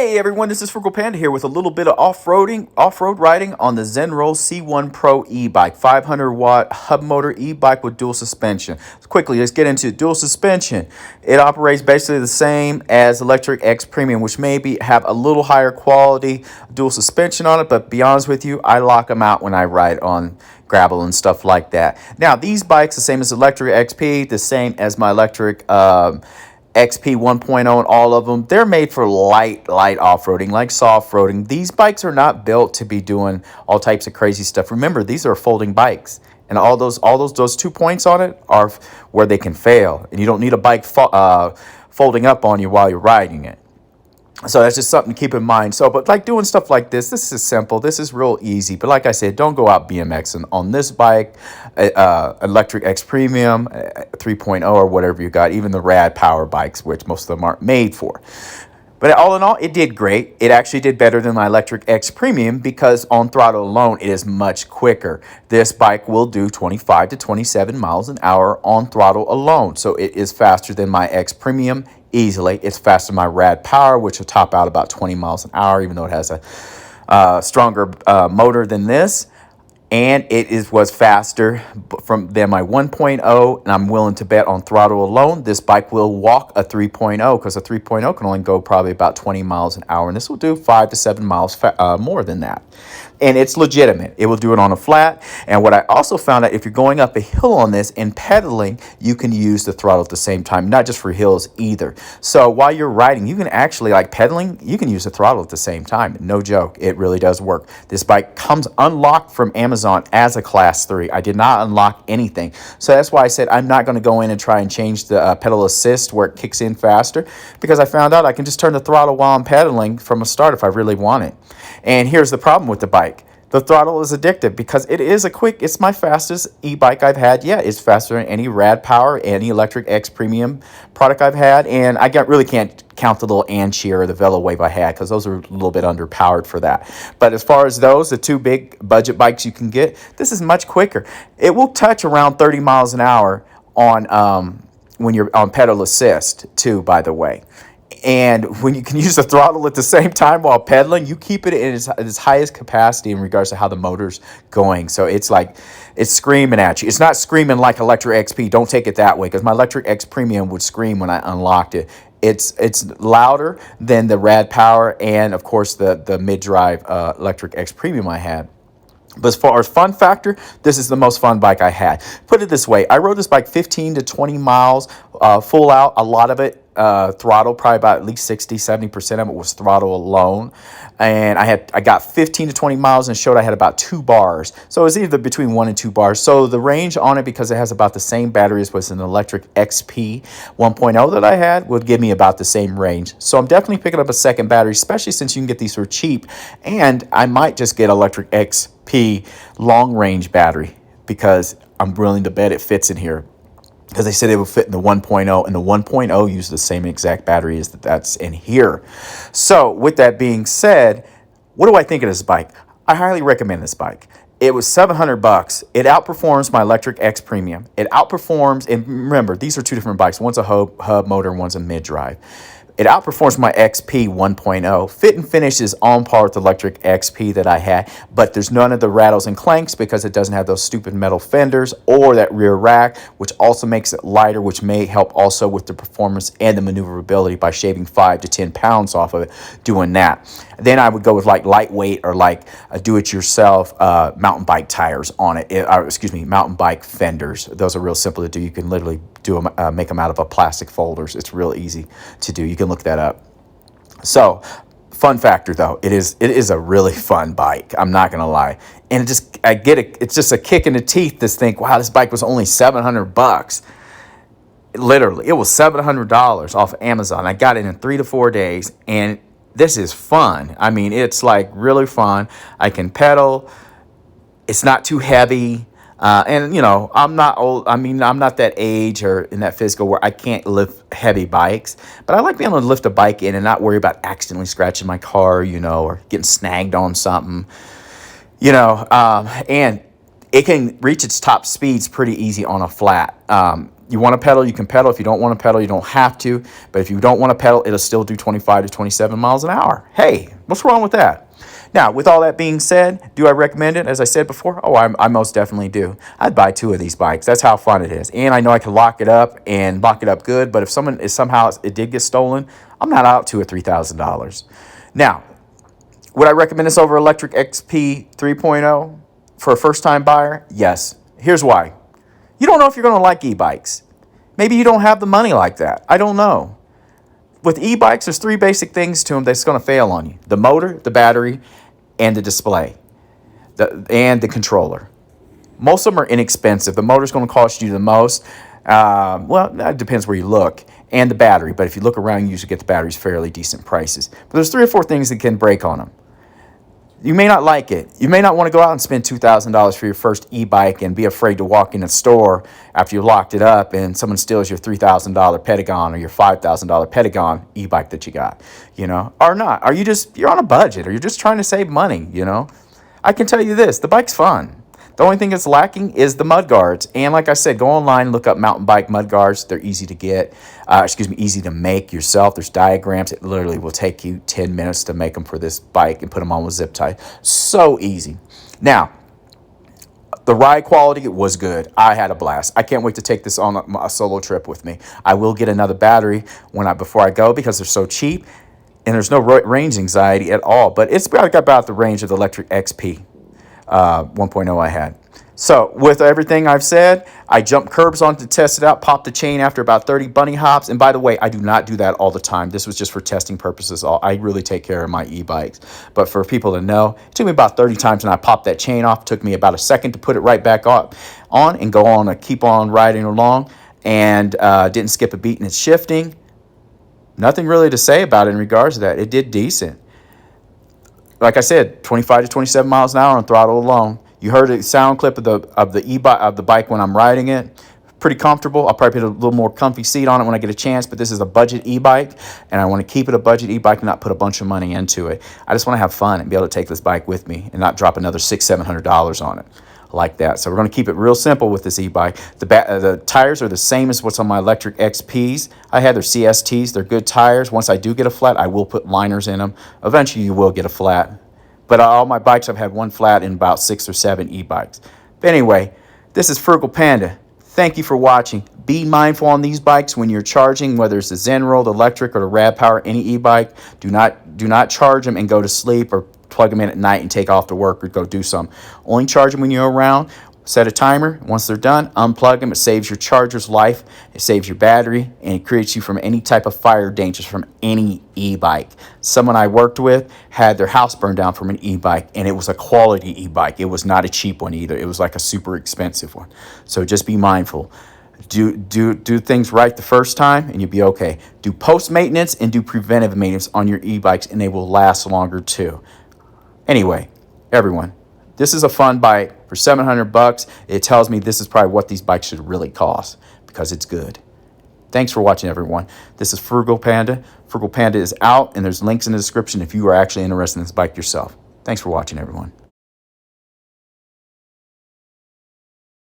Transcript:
Hey everyone, this is Frugal Panda here with a little bit of off-road riding on the Zenroll C1 Pro e-bike, 500 watt hub motor e-bike with dual suspension. Quickly, let's get into dual suspension. It operates basically the same as Electric X Premium, which maybe have a little higher quality dual suspension on it, but to be honest with you, I lock them out when I ride on gravel and stuff like that. Now, these bikes, the same as Electric XP, the same as my Electric XP 1.0 and all of them, they're made for light off-roading, like soft-roading. These bikes are not built to be doing all types of crazy stuff. Remember, these are folding bikes, and those 2 points on it are where they can fail, and you don't need a bike folding up on you while you're riding it. So that's just something to keep in mind. So, but like doing stuff like this is simple. This is real easy. But like I said, don't go out BMXing on this bike, Electric X Premium, 3.0 or whatever you got, even the Rad Power bikes, which most of them aren't made for. But all in all, it did great. It actually did better than my Electric X Premium because on throttle alone, it is much quicker. This bike will do 25 to 27 miles an hour on throttle alone. So it is faster than my X Premium easily. It's faster than my Rad Power, which will top out about 20 miles an hour, even though it has a stronger motor than this. And it was faster than my 1.0, and I'm willing to bet on throttle alone, this bike will walk a 3.0 because a 3.0 can only go probably about 20 miles an hour, and this will do 5 to 7 miles more than that. And it's legitimate. It will do it on a flat. And what I also found out, if you're going up a hill on this and pedaling, you can use the throttle at the same time, not just for hills either. So while you're riding, you can actually, like pedaling, you can use the throttle at the same time. No joke. It really does work. This bike comes unlocked from Amazon as a Class 3. I did not unlock anything. So that's why I said I'm not going to go in and try and change the pedal assist where it kicks in faster, because I found out I can just turn the throttle while I'm pedaling from a start if I really want it. And here's the problem with the bike. The throttle is addictive because it's my fastest e-bike I've had yet. It's faster than any Rad Power, any Electric X Premium product I've had. And I really can't count the little Anchi or the VeloWave I had because those are a little bit underpowered for that. But as far as those, the two big budget bikes you can get, this is much quicker. It will touch around 30 miles an hour on when you're on pedal assist too, by the way. And when you can use the throttle at the same time while pedaling, you keep it in its highest capacity in regards to how the motor's going. So it's like, it's screaming at you. It's not screaming like Electric XP. Don't take it that way, because my Electric X Premium would scream when I unlocked it. It's louder than the Rad Power and, of course, the mid-drive Electric X Premium I had. But as far as fun factor, this is the most fun bike I had. Put it this way, I rode this bike 15 to 20 miles, full out, a lot of it throttle, probably about at least 60-70% of it was throttle alone. And I got 15 to 20 miles and showed I had about 2 bars. So it was either between 1 and 2 bars. So the range on it, because it has about the same battery as was an Electric XP 1.0 that I had, would give me about the same range. So I'm definitely picking up a second battery, especially since you can get these for cheap. And I might just get Electric XP long range battery because I'm willing to bet it fits in here. Because they said it would fit in the 1.0, and the 1.0 used the same exact battery as that's in here. So with that being said, what do I think of this bike? I highly recommend this bike. It was $700. It outperforms my Electric X Premium. It outperforms, and remember, these are two different bikes. One's a hub motor, and one's a mid-drive. It outperforms my XP 1.0. Fit and finish is on par with the Electric XP that I had, but there's none of the rattles and clanks because it doesn't have those stupid metal fenders or that rear rack, which also makes it lighter, which may help also with the performance and the maneuverability by shaving 5 to 10 pounds off of it doing that. Then I would go with like lightweight or like a do-it-yourself mountain bike tires on it. Mountain bike fenders. Those are real simple to do. You can literally make them out of plastic folders. It's real easy to do. You can look that up. So, fun factor though, it is a really fun bike. I'm not gonna lie, and it's just a kick in the teeth to think, wow, this bike was only $700. Literally, it was $700 off of Amazon. I got it in 3 to 4 days, and this is fun. I mean, it's like really fun. I can pedal. It's not too heavy. And, you know, I'm not old. I mean, I'm not that age or in that physical where I can't lift heavy bikes. But I like being able to lift a bike in and not worry about accidentally scratching my car, you know, or getting snagged on something, you know. And it can reach its top speeds pretty easy on a flat. You want to pedal, you can pedal. If you don't want to pedal, you don't have to. But if you don't want to pedal, it'll still do 25 to 27 miles an hour. Hey, what's wrong with that? Now, with all that being said, do I recommend it? As I said before, I most definitely do. I'd buy 2 of these bikes. That's how fun it is. And I know I can lock it up and lock it up good. But if someone is somehow it did get stolen, I'm not out $2,000 or $3,000. Now, would I recommend this over Electric XP 3.0 for a first-time buyer? Yes. Here's why. You don't know if you're going to like e-bikes. Maybe you don't have the money like that. I don't know. With e-bikes, there's 3 basic things to them that's going to fail on you. The motor, the battery, and the display, and the controller. Most of them are inexpensive. The motor's going to cost you the most. Well, that depends where you look. And the battery. But if you look around, you usually get the batteries fairly decent prices. But there's 3 or 4 things that can break on them. You may not like it. You may not want to go out and spend $2,000 for your first e-bike and be afraid to walk in a store after you locked it up and someone steals your $3,000 Pentagon or your $5,000 Pentagon e-bike that you got, or not. You're on a budget, or you're just trying to save money, I can tell you this, the bike's fun. The only thing that's lacking is the mud guards. And like I said, go online, look up mountain bike mud guards. They're easy to get, easy to make yourself. There's diagrams. It literally will take you 10 minutes to make them for this bike and put them on with zip tie. So easy. Now, the ride quality was good. I had a blast. I can't wait to take this on a solo trip with me. I will get another battery before I go because they're so cheap. And there's no range anxiety at all. But it's about the range of the Electric XP 1.0 I had. So with everything I've said, I jumped curbs on to test it out, popped the chain after about 30 bunny hops. And by the way, I do not do that all the time. This was just for testing purposes. I really take care of my e-bikes. But for people to know, it took me about 30 times and I popped that chain off. It took me about a second to put it right back on and go on and keep on riding along. And didn't skip a beat in its shifting. Nothing really to say about it in regards to that. It did decent. Like I said, 25 to 27 miles an hour on throttle alone. You heard a sound clip of the bike when I'm riding it. Pretty comfortable. I'll probably put a little more comfy seat on it when I get a chance, but this is a budget e-bike, and I want to keep it a budget e-bike and not put a bunch of money into it. I just want to have fun and be able to take this bike with me and not drop another $600-$700 on it like that. So we're going to keep it real simple with this e-bike. The tires are the same as what's on my Electric XPs. I had their CSTs. They're good tires. Once I do get a flat, I will put liners in them. Eventually, you will get a flat. But all my bikes, I've had one flat in about 6 or 7 e-bikes. But anyway, this is Frugal Panda. Thank you for watching. Be mindful on these bikes when you're charging, whether it's the Zenroll, the electric, or the Rad Power, any e-bike. Do not charge them and go to sleep or plug them in at night and take off to work or go do something. Only charge them when you're around. Set a timer. Once they're done, unplug them. It saves your charger's life. It saves your battery, and it creates you from any type of fire dangers from any e-bike. Someone I worked with had their house burned down from an e-bike, and it was a quality e-bike. It was not a cheap one either. It was like a super expensive one. So just be mindful. Do things right the first time, and you'll be okay. Do post-maintenance and do preventive maintenance on your e-bikes, and they will last longer too. Anyway, everyone, this is a fun bike. For $700, it tells me this is probably what these bikes should really cost because it's good. Thanks for watching, everyone. This is Frugal Panda. Frugal Panda is out, and there's links in the description if you are actually interested in this bike yourself. Thanks for watching, everyone.